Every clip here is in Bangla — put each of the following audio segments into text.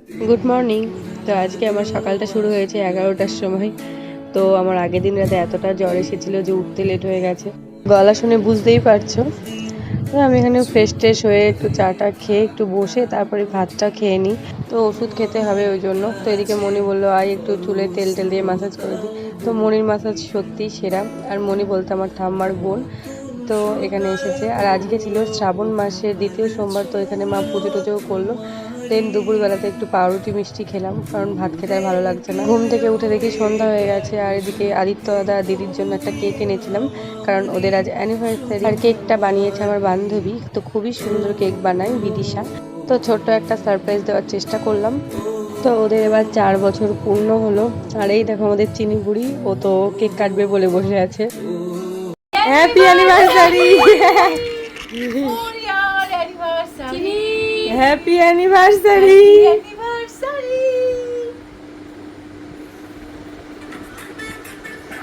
Good morning. তো আজকে আমার সকালটা শুরু হয়েছে 11টার সময়। তো আমার আগের দিন রাতে এতটা জ্বর এসেছিলো যে উঠতে লেট হয়ে গেছে, গলা শুনে বুঝতেই পারছো। তো আমি এখানে ফ্রেশ ট্রেশ হয়ে একটু চাটা খেয়ে একটু বসে তারপরে ভাতটা খেয়ে নিই। তো ওষুধ খেতে হবে ওই জন্য। তো এদিকে মনি বললো আয় একটু চুলে তেল টেল দিয়ে ম্যাসাজ করে দিই। তো মনির ম্যাসাজ সত্যিই সেরা। আর মনি বলতে আমার ঠাম্মার বোন। তো এখানে এসেছে। আর আজকে ছিল শ্রাবণ মাসের দ্বিতীয় সোমবার। তো এখানে মা পুজো টুজোও করলো। দেন দুপুরবেলাতে একটু পাউরুটি মিষ্টি খেলাম, কারণ ভাত খেতে আর ভালো লাগছে না। ঘুম থেকে উঠে দেখি সন্ধ্যা হয়ে গেছে। আর এদিকে আদিত্য দাদা দিদির জন্য একটা কেক এনেছিলাম, কারণ ওদের আজ অ্যানিভার্সারি। আর কেকটা বানিয়েছে আমার বান্ধবী, তো খুবই সুন্দর কেক বানায় বিদিশা। তো ছোট্ট একটা সারপ্রাইজ দেওয়ার চেষ্টা করলাম। তো ওদের এবার 4 বছর পূর্ণ হলো। আর এই দেখো আমাদের চিনি বুড়ি, ও তো কেক কাটবে বলে বসে আছে। Happy anniversary, happy anniversary.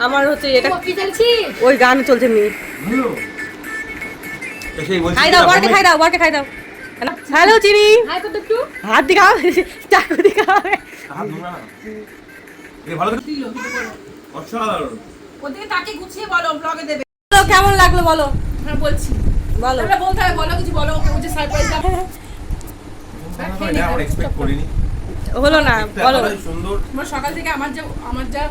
আমার হচ্ছে এটা ওই গান চলছে নি। খাই দাও বরকে, খাই দাও বরকে, খাই দাও। হ্যালো চিনি, হাত দিখাও, চাকু দিখাও। ওদিকে তাকে গুছিয়ে বলো, ব্লগে দেবে। কেমন লাগলো বলো? হ্যাঁ বলছি, বলো। তোমরা বলতে হবে, বলো কিছু, বলো ওকে যে সারপ্রাইজ দাও। হলো না, বলো। আমরা সকাল থেকে আমার যা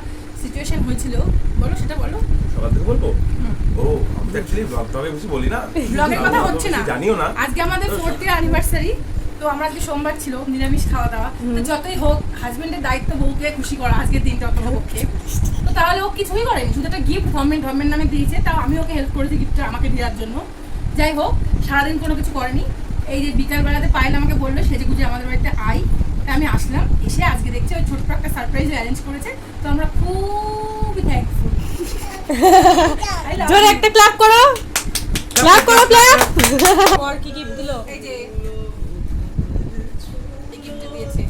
সিচুয়েশন হয়েছিল, বলো সেটা বলো। সকাল থেকে বলবো? ও আমি অ্যাকচুয়ালি ব্লগে বেশি বলি না, ব্লগের কথা হচ্ছে না, জানিও না। আজকে আমাদের 4th ইয়ার অ্যানিভার্সারি। তো আমরা আজকে সোমবার ছিল, নিরামিষ খাওয়া দাওয়া। তো যতই হোক হাজবেন্ডের দায়িত্ব বউকে খুশি করা আজকের দিনটা অত পক্ষে। তো তাহলে ও কিছুই করেনি, শুধু একটা গিফট গভর্নমেন্ট নামে দিয়েছে। তাও আমি ওকে হেল্প করেছি গিফটটা আমাকে দেওয়ার জন্য। যাই হোক, সারাদিন কোনো কিছু করেনি। এই যে বিকালবেলাতে পায়েল আমাকে বললো সেজে গুজে আমাদের বাড়িতে আই। তাই আমি আসলাম, এসে আজকে দেখছি ওই ছোট্ট একটা সারপ্রাইজ অ্যারেঞ্জ করেছে। তো আমরা খুবই থ্যাঙ্কফুল। জোরে একটা ক্ল্যাপ করো, ক্ল্যাপ করো, ক্ল্যাপ। পর কি গিফট দিলো? এই যে এই গিফটটা দিয়েছে।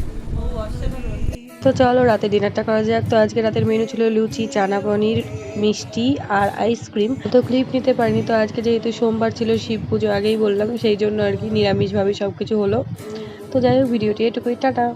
তো চলো রাতে ডিনারটা করা যাক। তো আজকে রাতের মেনু ছিল লুচি, চানা পনির, মিষ্টি আর আইসক্রিম। তো ক্লিপ নিতে পারিনি। তো আজকে যেহেতু সোমবার ছিল, শিব পুজো আগেই বললাম, সেই জন্য আর কি নিরামিষভাবে সব কিছু হলো। তো যাই হোক, ভিডিওটি এটুকুই, টাটা।